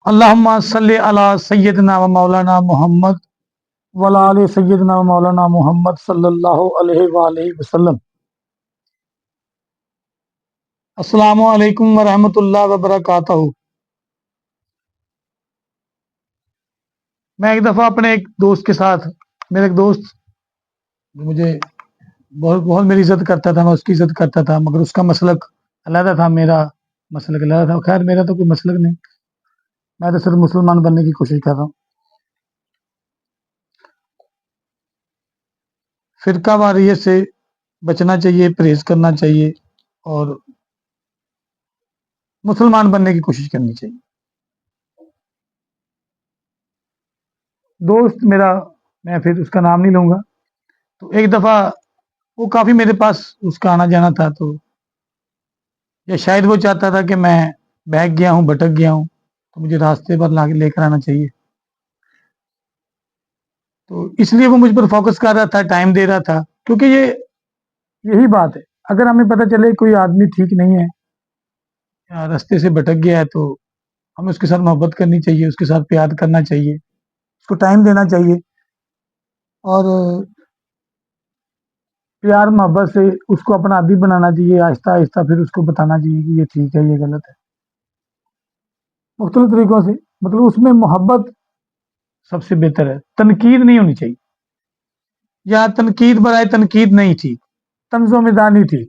اللہم صلی علی سیدنا و مولانا محمد وعلی آل سیدنا و مولانا محمد صلی اللہ علیہ وآلہ وسلم۔ السلام علیکم ورحمۃ اللہ وبرکاتہ۔ میں ایک دفعہ اپنے ایک دوست کے ساتھ، میرا ایک دوست مجھے بہت میری عزت کرتا تھا، میں اس کی عزت کرتا تھا، مگر اس کا مسلک علیحدہ تھا، میرا مسلک علیحدہ تھا۔ خیر میرا تو کوئی مسلک نہیں، میں تو صرف مسلمان بننے کی کوشش کر رہا ہوں۔ فرقہ واریت سے بچنا چاہیے، پرہیز کرنا چاہیے اور مسلمان بننے کی کوشش کرنی چاہیے۔ دوست میرا، میں پھر اس کا نام نہیں لوں گا، تو ایک دفعہ وہ کافی میرے پاس اس کا آنا جانا تھا، تو یا شاید وہ چاہتا تھا کہ میں بہک گیا ہوں، بھٹک گیا ہوں، تو مجھے راستے پر لے کر آنا چاہیے، تو اس لیے وہ مجھ پر فوکس کر رہا تھا، ٹائم دے رہا تھا، کیونکہ یہی بات ہے، اگر ہمیں پتہ چلے کوئی آدمی ٹھیک نہیں ہے یا راستے سے بھٹک گیا ہے تو ہمیں اس کے ساتھ محبت کرنی چاہیے، اس کے ساتھ پیار کرنا چاہیے، اس کو ٹائم دینا چاہیے، اور پیار محبت سے اس کو اپنا عادی بنانا چاہیے، آہستہ آہستہ پھر اس کو بتانا چاہیے کہ یہ ٹھیک ہے، یہ غلط ہے، مختلف طریقوں سے، مطلب اس میں محبت سب سے بہتر ہے، تنقید نہیں ہونی چاہیے، یا تنقید برائے تنقید نہیں ٹھیک، طنز و مزاح نہیں ٹھیک،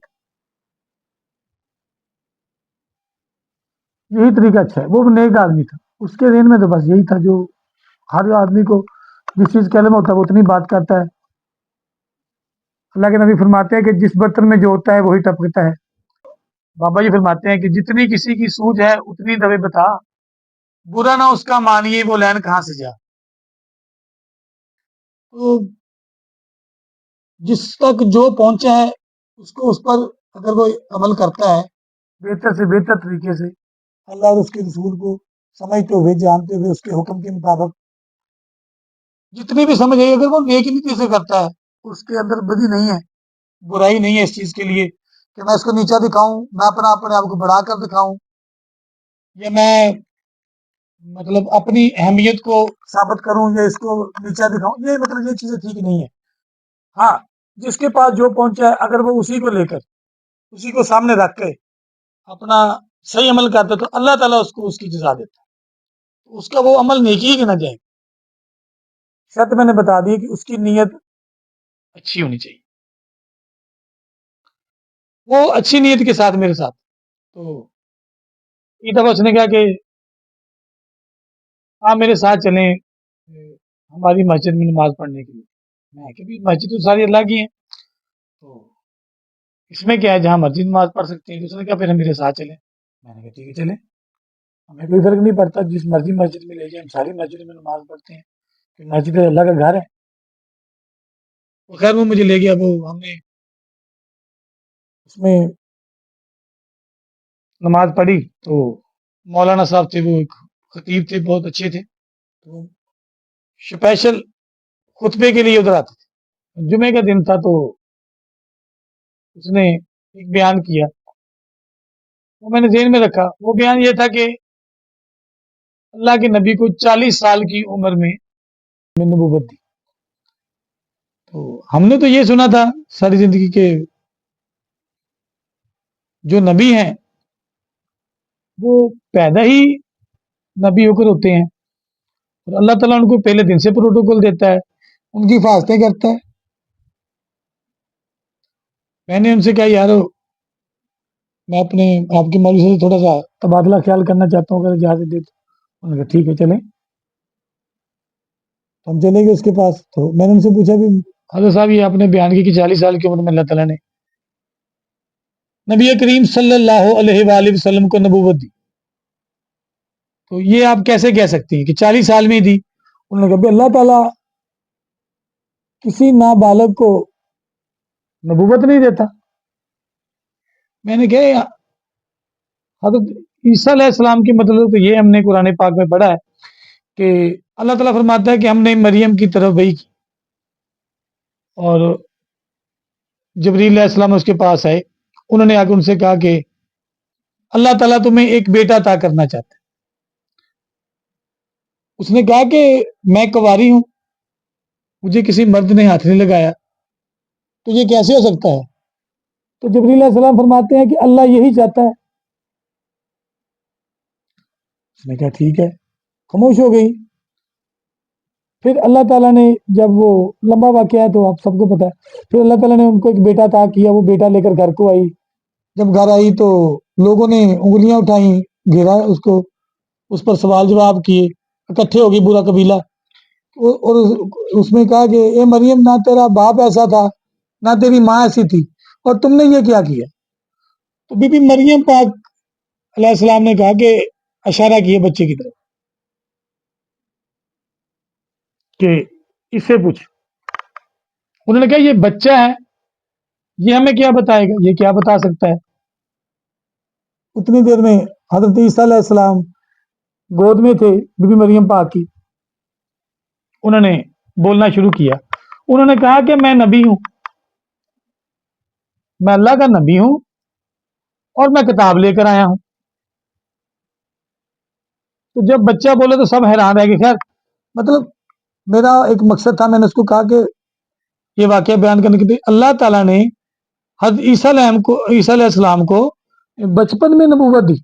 یہی طریقہ اچھا ہے۔ وہ نیک آدمی تھا، اس کے ذہن میں تو بس یہی تھا، جو ہر آدمی کو جس چیز کا علم ہوتا ہے وہ اتنی بات کرتا ہے۔ اللہ کے نبی فرماتے ہیں کہ جس برتن میں جو ہوتا ہے وہی ٹپکتا ہے۔ بابا جی فرماتے ہیں کہ جتنی کسی کی سوجھ ہے اتنی دوے بتا، برا نہ اس کا مانیے وہ لین کہاں سے جا۔ تو جس تک جو پہنچا ہے اس کو، اس پر اگر وہ عمل کرتا ہے بہتر سے بہتر طریقے سے، اللہ اور اس کے رسول کو سمجھتے ہوئے، جانتے ہوئے، اس کے حکم کے مطابق جتنی بھی سمجھ آئی، اگر وہ نیک نیتی سے کرتا ہے، اس کے اندر بدی نہیں ہے، برائی نہیں ہے اس چیز کے لیے کہ میں اس کو نیچا دکھاؤں، میں اپنے آپ کو بڑھا کر دکھاؤں، یا میں مطلب اپنی اہمیت کو ثابت کروں یا اس کو نیچا دکھاؤں، یہ مطلب یہ چیزیں ٹھیک نہیں ہے۔ ہاں، جس کے پاس جو پہنچا ہے اگر وہ اسی کو لے کر، اسی کو سامنے رکھ کے اپنا صحیح عمل کرتا تو اللہ تعالیٰ اس کو اس کی جزا دیتا ہے، اس کا وہ عمل نیکی ہی گنا جائے گا۔ شرط میں نے بتا دی کہ اس کی نیت اچھی ہونی چاہیے، وہ اچھی نیت کے ساتھ میرے ساتھ، تو ایک دفعہ اس نے کہا کہ آپ میرے ساتھ چلیں ہماری مسجد میں نماز پڑھنے کے لیے۔ میں کہ مسجد تو ساری اللہ کی ہیں، تو اس میں کیا ہے، جہاں مرضی نماز پڑھ سکتے ہیں۔ دوسرے نے کہا پھر ہم میرے ساتھ چلیں۔ میں نے کہا ٹھیک ہے چلیں، ہمیں کوئی فرق نہیں پڑتا، جس مرضی مسجد میں لے جائیں، ہم ساری مسجد میں نماز پڑھتے ہیں، کہ مسجد اللہ کا گھر ہے۔ خیر وہ مجھے لے گیا، وہ ہم نے اس میں نماز پڑھی، تو مولانا صاحب تھے، وہ ایک خطیب تھے، بہت اچھے تھے، تو اسپیشل خطبے کے لیے ادھر آتے تھے۔ جمعے کا دن تھا، تو اس نے ایک بیان کیا، وہ میں نے ذہن میں رکھا۔ وہ بیان یہ تھا کہ اللہ کے نبی کو 40 سال کی عمر میں نبوت دی۔ تو ہم نے تو یہ سنا تھا ساری زندگی کے جو نبی ہیں وہ پیدا ہی نبی ہو کر ہوتے ہیں، اور اللہ تعالیٰ ان کو پہلے دن سے پروٹوکول دیتا ہے، ان کی حفاظتیں کرتا ہے۔ میں نے ان سے کہا یارو میں اپنے آپ کے مولوی سے تھوڑا سا تبادلہ خیال کرنا چاہتا ہوں، اگر اجازت دے تو۔ انہوں نے کہا ٹھیک ہے چلیں، ہم چلیں گے اس کے پاس۔ تو میں نے ان سے پوچھا بھی حضرت صاحب یہ آپ نے بیان کی کہ 40 سال کی عمر میں اللہ تعالیٰ نے نبی کریم صلی اللہ علیہ وآلہ وسلم کو نبوت دی، تو یہ آپ کیسے کہہ سکتے ہیں کہ 40 سال میں ہی دی؟ انہوں نے کہا اللہ تعالیٰ کسی نابالغ کو نبوت نہیں دیتا۔ میں نے کہا حضرت عیسیٰ علیہ السلام کی مطلب تو یہ ہم نے قرآن پاک میں پڑھا ہے کہ اللہ تعالیٰ فرماتا ہے کہ ہم نے مریم کی طرف وحی کی، اور جبریل علیہ السلام اس کے پاس آئے، انہوں نے آ کے ان سے کہا کہ اللہ تعالیٰ تمہیں ایک بیٹا عطا کرنا چاہتا ہے۔ اس نے کہا کہ میں کنواری ہوں، مجھے کسی مرد نے ہاتھ نہیں لگایا، تو یہ کیسے ہو سکتا ہے؟ تو جبریل علیہ السلام فرماتے ہیں کہ اللہ یہی چاہتا ہے۔ اس نے کہا ٹھیک ہے، خاموش ہو گئی۔ پھر اللہ تعالیٰ نے، جب وہ لمبا واقعہ ہے تو آپ سب کو پتا ہے، پھر اللہ تعالیٰ نے ان کو ایک بیٹا عطا کیا، وہ بیٹا لے کر گھر کو آئی۔ جب گھر آئی تو لوگوں نے انگلیاں اٹھائیں، گھیرا اس کو، اس پر سوال جواب کیے، اکٹھے ہو گئی پورا قبیلہ، اور اس میں کہا کہ اے مریم، نہ تیرا باپ ایسا تھا نہ تیری ماں ایسی تھی، اور تم نے یہ کیا کیا؟ تو بی بی مریم پاک علیہ السلام نے کہا کہ اشارہ کیے بچے کی طرف کہ اس سے پوچھ۔ انہوں نے کہا یہ بچہ ہے، یہ ہمیں کیا بتائے گا، یہ کیا بتا سکتا ہے؟ اتنی دیر میں حضرت عیسیٰ علیہ السلام گود میں تھے بی بی مریم پاک کی، انہوں نے بولنا شروع کیا۔ انہوں نے کہا کہ میں نبی ہوں، میں اللہ کا نبی ہوں، اور میں کتاب لے کر آیا ہوں۔ تو جب بچہ بولے تو سب حیران رہ گئے۔ خیر، مطلب میرا ایک مقصد تھا، میں نے اس کو کہا کہ یہ واقعہ بیان کرنے کے لیے اللہ تعالیٰ نے حضرت عیسیٰ علیہ السلام کو بچپن میں نبوت دی،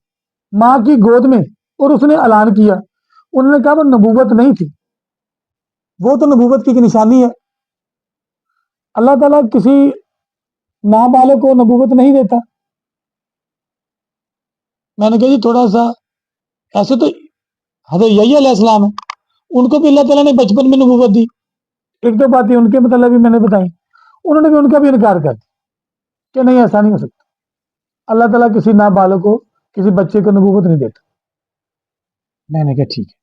ماں کی گود میں، اور اس نے اعلان کیا۔ انہوں نے کہا وہ نبوت نہیں تھی، وہ تو نبوت کی ایک نشانی ہے۔ اللہ تعالیٰ کسی نابالغ کو نبوت نہیں دیتا۔ میں نے کہا جی تھوڑا سا ایسے تو حضرت یحییٰ علیہ السلام ہے، ان کو بھی اللہ تعالیٰ نے بچپن میں نبوت دی۔ ایک دو باتیں ان کے متعلق بھی میں نے بتائی، انہوں نے بھی ان کا بھی انکار کر دیا کہ نہیں، ایسا نہیں ہو سکتا، اللہ تعالیٰ کسی نابالغ کو، کسی بچے کو نبوت نہیں دیتا۔ میں نے کہا ٹھیک ہے۔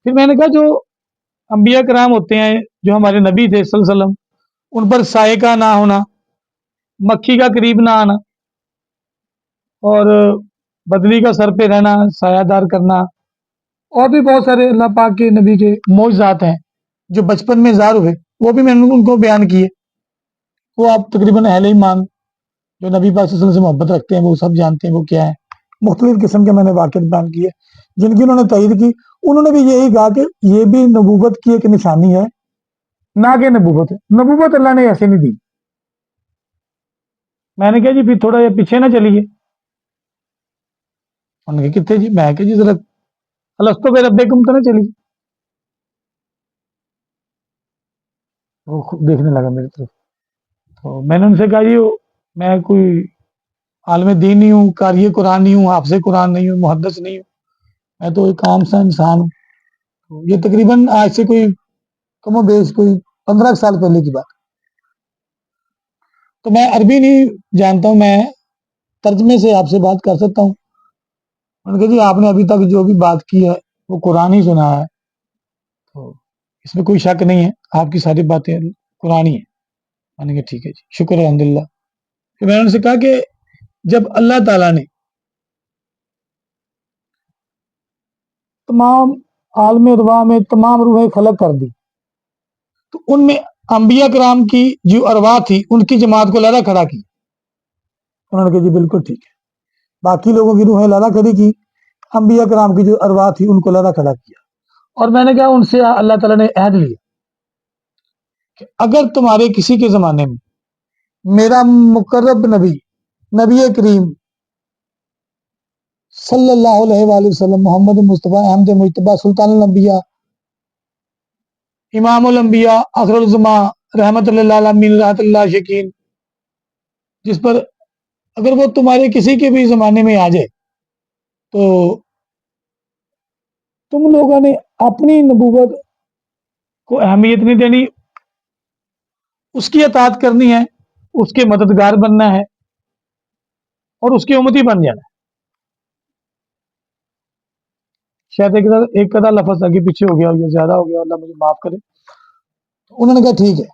پھر میں نے کہا جو انبیاء کرام ہوتے ہیں، جو ہمارے نبی تھے صلی اللہ علیہ وسلم، ان پر سائے کا نہ ہونا، مکھی کا قریب نہ آنا، اور بدلی کا سر پہ رہنا، سایہ دار کرنا، اور بھی بہت سارے اللہ پاک کے نبی کے معجزات ہیں جو بچپن میں ظاہر ہوئے، وہ بھی میں نے ان کو بیان کیے۔ وہ آپ تقریباً اہل ایمان جو نبی پاک صلی اللہ علیہ وسلم سے محبت رکھتے ہیں وہ سب جانتے ہیں وہ کیا ہے۔ مختلف قسم کے میں نے واقعات بیان کیے جن کی انہوں نے تائید کی۔ انہوں نے بھی یہی کہا کہ یہ بھی نبوت کی ایک نشانی ہے، نہ کہ نبوت ہے، نبوت اللہ نے ایسے نہیں دی۔ میں نے کہا جی پھر تھوڑا یہ پیچھے نہ چلیے۔ انہوں نے کہا کتنے جی؟ میں کہ جی ذرا الستو بربکم تو نہ چلیے۔ وہ خود دیکھنے لگا میری طرف، تو میں نے ان سے کہا جی میں کوئی عالم دین نہیں ہوں، قاری قرآن نہیں ہوں، حافظ قرآن نہیں ہوں، محدث نہیں ہوں، میں تو ایک عام سا انسان ہوں۔ یہ تقریباً آج سے کوئی کم و بیش کوئی 15 سال پہلے کی بات، تو میں عربی نہیں جانتا ہوں، میں ترجمے سے آپ سے بات کر سکتا ہوں۔ انہوں نے کہا جی آپ نے ابھی تک جو بھی بات کی ہے وہ قرآن ہی سنا ہے، تو اس میں کوئی شک نہیں ہے، آپ کی ساری باتیں قرآن ہی ہیں۔ میں نے کہا ٹھیک ہے جی، شکر الحمدللہ۔ پھر میں نے ان سے کہا کہ جب اللہ تعالیٰ نے تمام عالم ارواح میں تمام روحیں خلق کر دی، تو ان میں انبیاء کرام کی جو ارواح تھی ان کی جماعت کو علیحدہ کھڑا کی۔ انہوں نے کہا جی بالکل ٹھیک ہے، باقی لوگوں کی روحیں علیحدہ کھڑی کی، انبیاء کرام کی جو ارواح تھی ان کو علیحدہ کھڑا کیا۔ اور میں نے کہا ان سے اللہ تعالیٰ نے عہد لیا کہ اگر تمہارے کسی کے زمانے میں میرا مقرب نبی، نبی کریم صلی اللہ علیہ وآلہ وسلم، محمد مصطفیٰ احمد مجتبیٰ سلطان الانبیاء، امام الانبیاء، آخر الزماں، رحمت اللہ عالمین، رحمت اللہ شکین، جس پر اگر وہ تمہارے کسی کے بھی زمانے میں آ جائے تو تم لوگوں نے اپنی نبوت کو اہمیت نہیں دینی، اس کی اطاعت کرنی ہے، اس کے مددگار بننا ہے، اور اس کی امتی بن جانا ہے۔ شاید ایک آدھا لفظ آگے پیچھے ہو گیا یا زیادہ ہو گیا، اللہ مجھے معاف کرے۔ انہوں نے کہا ٹھیک ہے۔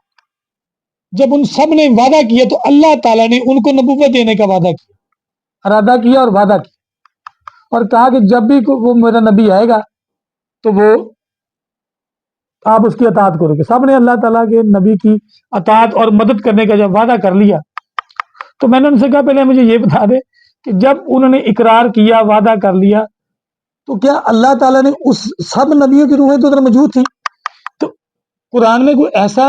جب ان سب نے وعدہ کیا تو اللہ تعالیٰ نے ان کو نبوت دینے کا وعدہ کیا، ارادہ کیا اور وعدہ کیا، اور کہا کہ جب بھی وہ میرا نبی آئے گا تو وہ آپ اس کی اطاعت کرو گے۔ سب نے اللہ تعالیٰ کے نبی کی اطاعت اور مدد کرنے کا جب وعدہ کر لیا تو میں نے ان سے کہا پہلے مجھے یہ بتا دے کہ جب انہوں نے اقرار کیا، وعدہ کر لیا، تو کیا اللہ تعالیٰ نے اس سب نبیوں کی روحیں تو ادھر موجود تھی؟ تو قرآن میں کوئی ایسا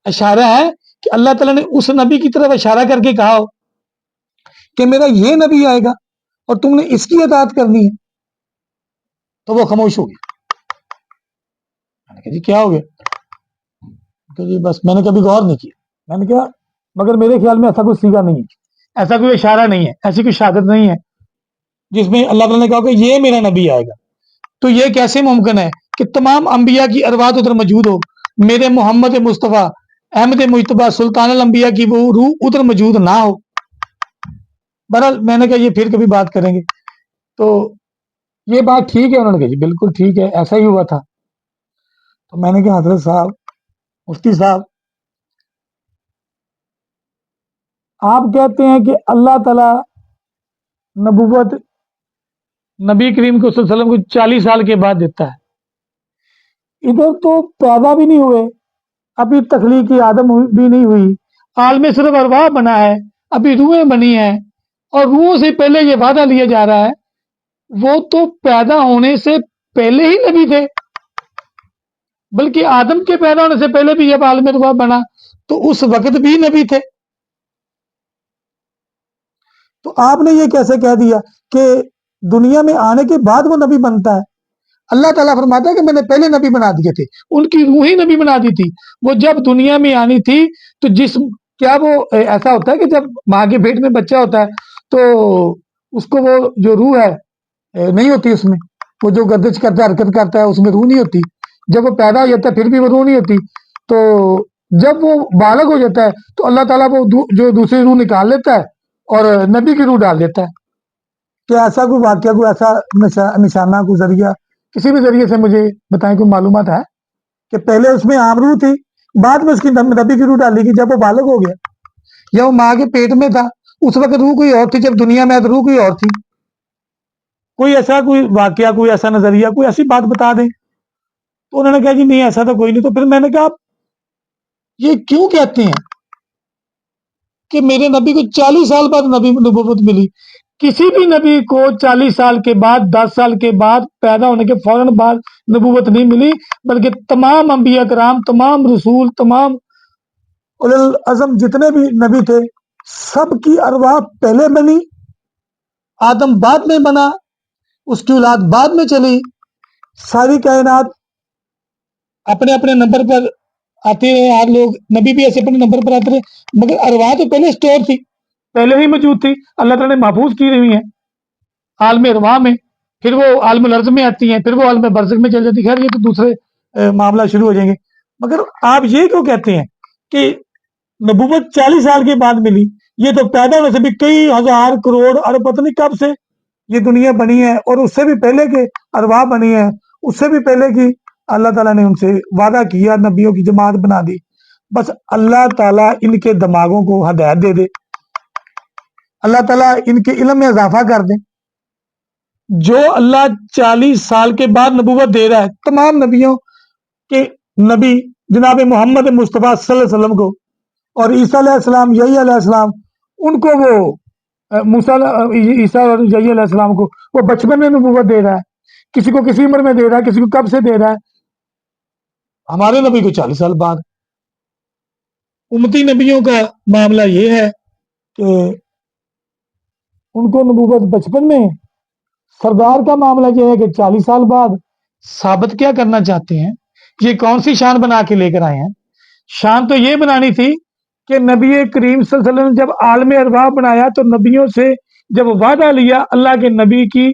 اشارہ ہے کہ اللہ تعالیٰ نے اس نبی کی طرف اشارہ کر کے کہا ہو کہ میرا یہ نبی آئے گا اور تم نے اس کی اطاعت کرنی ہے؟ تو وہ خاموش ہو گیا. میں نے کہا جی کیا ہو گیا؟ کہ جی بس میں نے کبھی غور نہیں کیا. میں نے کہا مگر میرے خیال میں ایسا کوئی سیگا نہیں ہے، ایسا کوئی اشارہ نہیں ہے، ایسی کوئی شہادت نہیں ہے جس میں اللہ تعالیٰ نے کہا کہ یہ میرا نبی آئے گا. تو یہ کیسے ممکن ہے کہ تمام انبیاء کی ارواح ادھر موجود ہو، میرے محمد مصطفیٰ احمد مجتبیٰ سلطان الانبیاء کی وہ روح ادھر موجود نہ ہو؟ بہرحال میں نے کہا یہ پھر کبھی بات کریں گے. تو یہ بات ٹھیک ہے؟ انہوں نے کہا جی بالکل ٹھیک ہے، ایسا ہی ہوا تھا. تو میں نے کہا حضرت صاحب، مفتی صاحب، آپ کہتے ہیں کہ اللہ تعالیٰ نبوت نبی کریم کو صلی اللہ علیہ وسلم کو 40 سال کے بعد دیتا ہے. ادھر تو پیدا بھی نہیں ہوئے، ابھی تخلیق آدم بھی نہیں ہوئی، عالم صرف ارواح بنا ہے، ابھی روحیں بنی ہیں، اور روحوں سے پہلے یہ وعدہ لیا جا رہا ہے. وہ تو پیدا ہونے سے پہلے ہی نبی تھے، بلکہ آدم کے پیدا ہونے سے پہلے بھی جب عالم ارواح بنا تو اس وقت بھی نبی تھے. تو آپ نے یہ کیسے کہہ دیا کہ دنیا میں آنے کے بعد وہ نبی بنتا ہے؟ اللہ تعالیٰ فرماتا ہے کہ میں نے پہلے نبی بنا دیے تھے، ان کی روح ہی نبی بنا دی تھی. وہ جب دنیا میں آنی تھی تو کیا وہ ایسا ہوتا ہے کہ جب ماں کے پیٹ میں بچہ ہوتا ہے تو اس کو وہ جو روح ہے نہیں ہوتی، اس میں وہ جو گردش کرتا ہے، حرکت کرتا ہے، اس میں روح نہیں ہوتی. جب وہ پیدا ہو جاتا ہے پھر بھی وہ روح نہیں ہوتی. تو جب وہ بالغ ہو جاتا ہے تو اللہ تعالیٰ وہ جو دوسری روح نکال لیتا ہے اور نبی کی روح ڈال دیتا ہے. کیا ایسا کوئی واقعہ، کوئی ایسا نشانہ، کوئی ذریعہ، کسی بھی ذریعے سے مجھے بتائیں، کوئی معلومات ہے کہ پہلے اس میں عام روح تھی، بعد میں اس کی نبی کی روح ڈالی گئی جب وہ بالغ ہو گیا، یا وہ ماں کے پیٹ میں تھا اس وقت روح کوئی اور تھی، جب دنیا میں آیا تو روح کوئی اور تھی؟ کوئی ایسا کوئی واقعہ، کوئی ایسا نظریہ، کوئی ایسی بات بتا دیں. تو انہوں نے کہا جی نہیں ایسا تو کوئی نہیں. تو پھر میں نے کہا یہ کیوں کہتے ہیں کہ میرے نبی کو 40 سال بعد نبوت ملی؟ کسی بھی نبی کو 40 سال کے بعد، 10 سال کے بعد، پیدا ہونے کے فوراً بعد نبوت نہیں ملی، بلکہ تمام انبیاء کرام، تمام رسول، تمام اولو العزم جتنے بھی نبی تھے، سب کی ارواح پہلے بنی، آدم بعد میں بنا، اس کی اولاد بعد میں چلی. ساری کائنات اپنے اپنے نمبر پر آتے رہے، ہر لوگ نبی بھی ایسے اپنے نمبر پر آتے رہے، مگر ارواح تو پہلے اسٹور تھی، پہلے ہی موجود تھی، اللہ تعالیٰ نے محفوظ کی ہوئی ہیں عالم ارواح میں. پھر وہ عالم الارض میں آتی ہیں، پھر وہ عالم برزخ میں چل جاتی. خیر یہ تو دوسرے معاملہ شروع ہو جائیں گے. مگر آپ یہ کیوں کہتے ہیں کہ نبوت 40 سال کے بعد ملی؟ یہ تو پیدا ہونے سے بھی کئی ہزار کروڑ ارب پتہ نہیں کب سے یہ دنیا بنی ہے، اور اس سے بھی پہلے کے ارواح بنی ہے، اس سے بھی پہلے کی اللہ تعالیٰ نے ان سے وعدہ کیا، نبیوں کی جماعت بنا دی. بس اللہ تعالیٰ ان کے دماغوں کو ہدایت دے دے، اللہ تعالیٰ ان کے علم میں اضافہ کر دے. جو اللہ 40 سال کے بعد نبوت دے رہا ہے تمام نبیوں کے نبی جناب محمد مصطفیٰ صلی اللہ علیہ وسلم کو، اور عیسیٰ علیہ السلام، یحییٰ علیہ السلام، ان کو وہ عیسیٰ اور یحییٰ علیہ السلام کو وہ بچپن میں نبوت دے رہا ہے، کسی کو کسی عمر میں دے رہا ہے، کسی کو کب سے دے رہا ہے. ہمارے نبی کو 40 سال بعد. امتی نبیوں کا معاملہ یہ ہے کہ ان کو نبوت بچپن میں، سردار کا معاملہ یہ ہے کہ 40 سال بعد. ثابت کیا کرنا چاہتے ہیں؟ یہ کون سی شان بنا کے لے کر آئے ہیں؟ شان تو یہ بنانی تھی کہ نبی کریم صلی اللہ علیہ وسلم نے جب عالم ارواح بنایا تو نبیوں سے جب وعدہ لیا اللہ کے نبی کی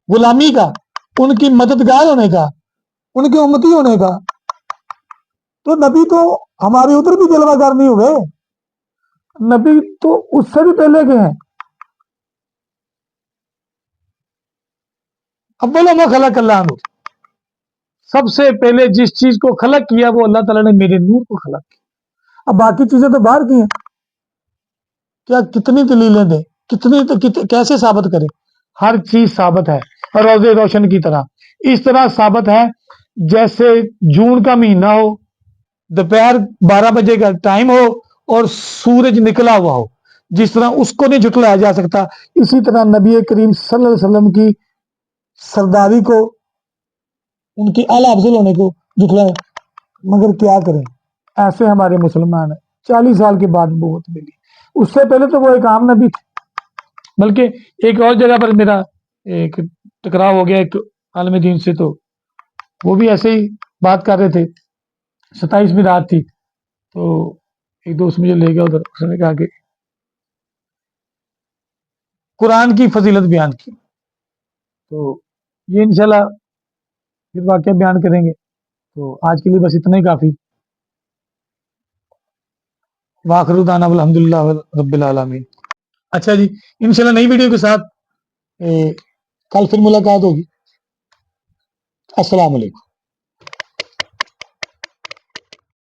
غلامی کا، ان کی مددگار ہونے کا، ان کے امتی ہونے کا، تو نبی تو ہمارے ادھر بھی جلوہ گر نہیں ہوئے، نبی تو اس سے بھی پہلے کے ہیں. اول ما خلق اللہ نور، سب سے پہلے جس چیز کو خلق کیا وہ اللہ تعالیٰ نے میرے نور کو خلق کیا. اب باقی چیزیں تو باہر کی ہیں. کیا کتنی دلیلیں دیں، کیسے ثابت کریں؟ ہر چیز ثابت ہے روز روشن کی طرح. اس طرح ثابت ہے جیسے جون کا مہینہ ہو، دوپہر 12 بجے کا ٹائم ہو اور سورج نکلا ہوا ہو، جس طرح اس کو نہیں جھٹلایا جا سکتا، اسی طرح نبی کریم صلی اللہ علیہ وسلم کی سرداری کو، ان کی اعلیٰ افضل ہونے کو جھٹلائے، مگر کیا کریں، ایسے ہمارے مسلمان ہیں۔ 40 سال کے بعد نبوت ملی، اس سے پہلے تو وہ ایک عام نبی تھے۔ بلکہ ایک اور جگہ پر میرا ایک ٹکراؤ ہو گیا ایک عالم دین سے، تو وہ بھی ایسے ہی بات کر رہے تھے، 27ویں رات تھی، تو ایک دوست مجھے لے گیا ادھر، اس نے کہا کہ قرآن کی فضیلت بیان کی، تو یہ انشاءاللہ پھر واقعہ بیان کریں گے۔ تو آج کے لیے بس اتنا ہی کافی۔ واخر دعوانا الحمدللہ رب العالمین۔ اچھا جی، انشاءاللہ نئی ویڈیو کے ساتھ کل پھر ملاقات ہوگی۔ السلام علیکم۔